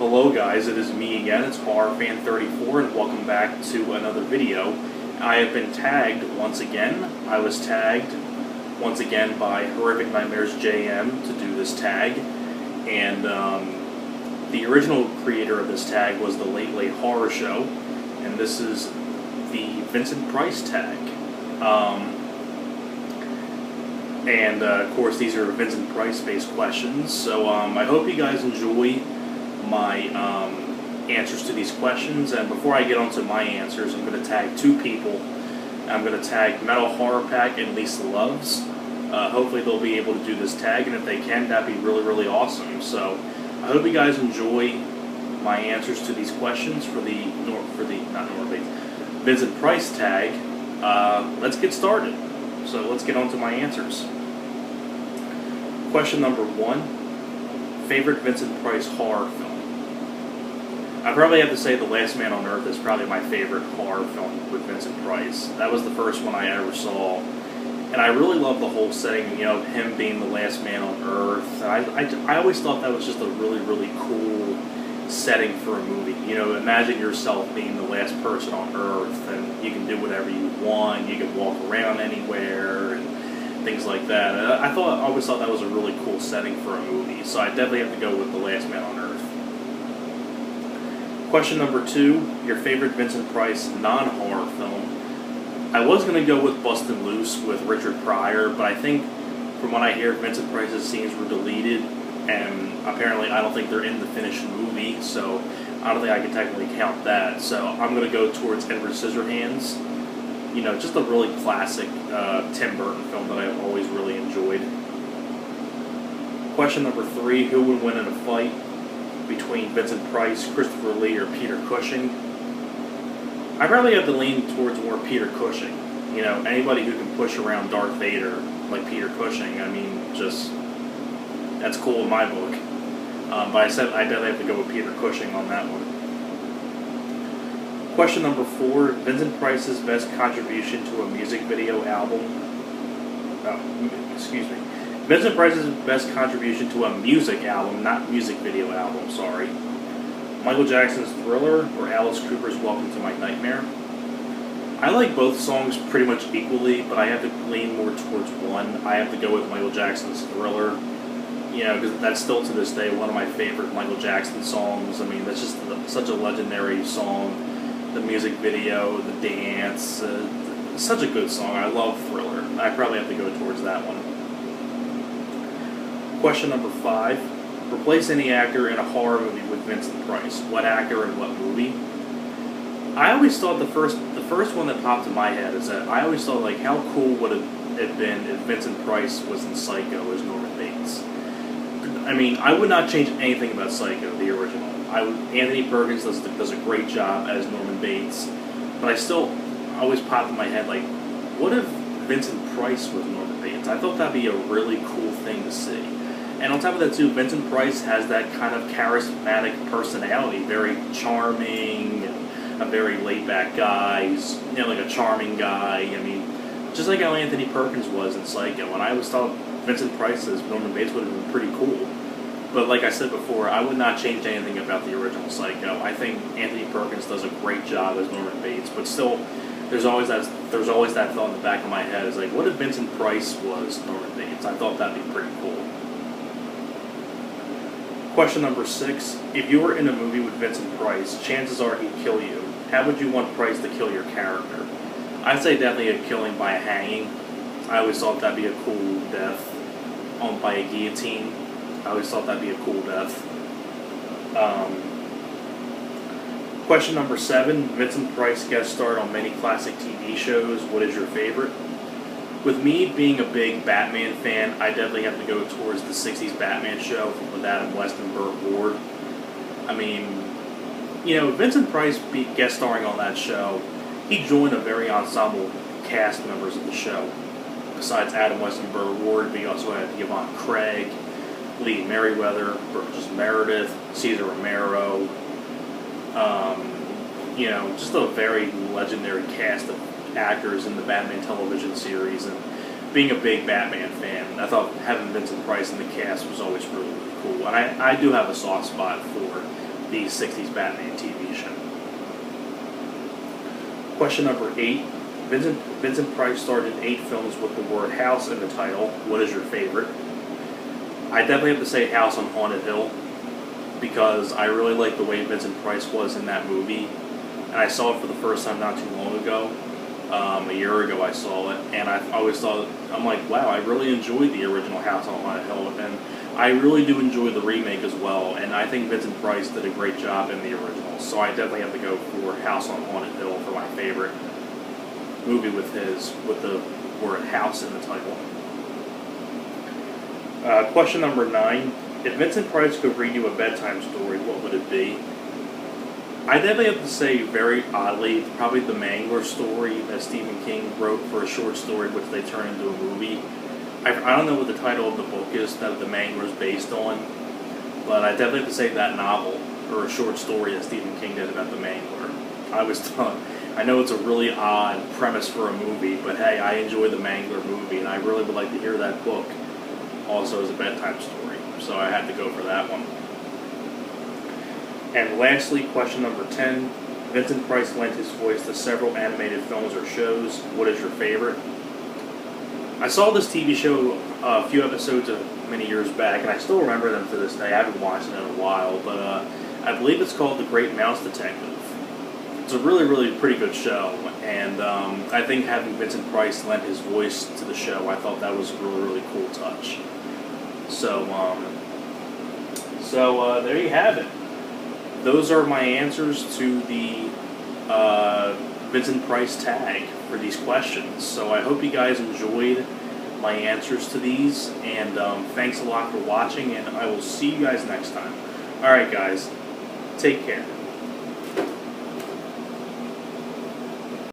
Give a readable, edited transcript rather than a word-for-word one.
Hello guys, it is me again, it's HorrorFan34, and welcome back to another video. I have been tagged once again. I was tagged once again by Horrific Nightmares JM to do this tag, and the original creator of this tag was the Late Late Horror Show, and this is the Vincent Price tag. Of course, these are Vincent Price-based questions, so I hope you guys enjoy my answers to these questions. And before I get on to my answers, I'm going to tag two people. I'm going to tag Metal Horror Pack and Lisa Loves. Hopefully they'll be able to do this tag, and if they can, that'd be really, really awesome. So I hope you guys enjoy my answers to these questions for the Vincent Price tag. Let's get started. So let's get on to my answers. Question number 1. Favorite Vincent Price horror film? I probably have to say The Last Man on Earth is probably my favorite horror film with Vincent Price. That was the first one I ever saw. And I really love the whole setting, you know, him being the last man on Earth. I always thought that was just a really, really cool setting for a movie. You know, imagine yourself being the last person on Earth, and you can do whatever you want. You can walk around anywhere and things like that. I always thought that was a really cool setting for a movie. So I definitely have to go with The Last Man on Earth. Question number 2, your favorite Vincent Price non-horror film. I was going to go with Bustin' Loose with Richard Pryor, but I think from what I hear, Vincent Price's scenes were deleted, and apparently I don't think they're in the finished movie, so I don't think I can technically count that. So I'm going to go towards Edward Scissorhands. You know, just a really classic Tim Burton film that I've always really enjoyed. Question number 3, who would win in a fight between Vincent Price, Christopher Lee, or Peter Cushing? I probably have to lean towards more Peter Cushing. You know, anybody who can push around Darth Vader like Peter Cushing, I mean, just, that's cool in my book. But I said I definitely have to go with Peter Cushing on that one. Question number 4, Vincent Price's best contribution to a music video album. Excuse me. Vincent Price's best contribution to a music album, not music video album, sorry. Michael Jackson's Thriller or Alice Cooper's Welcome to My Nightmare. I like both songs pretty much equally, but I have to lean more towards one. I have to go with Michael Jackson's Thriller. You know, because that's still to this day one of my favorite Michael Jackson songs. I mean, that's just such a legendary song. The music video, the dance, such a good song. I love Thriller. I probably have to go towards that one. Question number 5. Replace any actor in a horror movie with Vincent Price. What actor and what movie? I always thought the first one that popped in my head is that I always thought, like, how cool would it have been if Vincent Price was in Psycho as Norman Bates? I mean, I would not change anything about Psycho, the original. Anthony Perkins does a great job as Norman Bates, but I still always popped in my head, like, what if Vincent Price was Norman Bates? I thought that'd be a really cool thing to see. And on top of that, too, Vincent Price has that kind of charismatic personality, very charming, a very laid-back guy. He's, you know, like a charming guy. I mean, just like how Anthony Perkins was in Psycho. And I always thought Vincent Price as Norman Bates would have been pretty cool. But like I said before, I would not change anything about the original Psycho. I think Anthony Perkins does a great job as Norman Bates, but still, there's always that thought in the back of my head is like, what if Vincent Price was Norman Bates? I thought that'd be pretty cool. Question number 6. If you were in a movie with Vincent Price, chances are he'd kill you. How would you want Price to kill your character? I'd say definitely a killing by a hanging. I always thought that'd be a cool death. By a guillotine. I always thought that'd be a cool death. Question number 7. Vincent Price guest starred on many classic TV shows. What is your favorite? With me being a big Batman fan, I definitely have to go towards the 60s Batman show with Adam West and Burt Ward. I mean, you know, Vincent Price guest starring on that show, he joined a very ensemble cast members of the show. Besides Adam West and Burt Ward, we also had Yvonne Craig, Lee Merriweather, Burgess Meredith, Cesar Romero. You know, just a very legendary cast of actors in the Batman television series, and being a big Batman fan, I thought having Vincent Price in the cast was always really, really cool. And I do have a soft spot for the 60s Batman TV show. Question number 8. Vincent Price starred in 8 films with the word house in the title. What is your favorite? I definitely have to say House on Haunted Hill, because I really like the way Vincent Price was in that movie. And I saw it for the first time not too long ago. A year ago I saw it, and I always thought, I'm like, wow, I really enjoyed the original House on Haunted Hill, and I really do enjoy the remake as well, and I think Vincent Price did a great job in the original, so I definitely have to go for House on Haunted Hill for my favorite movie with the word house in the title. Question number 9. If Vincent Price could read you a bedtime story, what would it be? I definitely have to say, very oddly, probably the Mangler story that Stephen King wrote for a short story, which they turned into a movie. I don't know what the title of the book is that the Mangler is based on, but I definitely have to say that novel, or a short story that Stephen King did about the Mangler. I know it's a really odd premise for a movie, but hey, I enjoy the Mangler movie, and I really would like to hear that book also as a bedtime story, so I had to go for that one. And lastly, question number 10. Vincent Price lent his voice to several animated films or shows. What is your favorite? I saw this TV show a few episodes many years back, and I still remember them to this day. I haven't watched it in a while, but I believe it's called The Great Mouse Detective. It's a really, really pretty good show, and I think having Vincent Price lend his voice to the show, I thought that was a really, really cool touch. So there you have it. Those are my answers to the Vincent Price tag for these questions. So I hope you guys enjoyed my answers to these, and thanks a lot for watching, and I will see you guys next time. Alright guys, take care.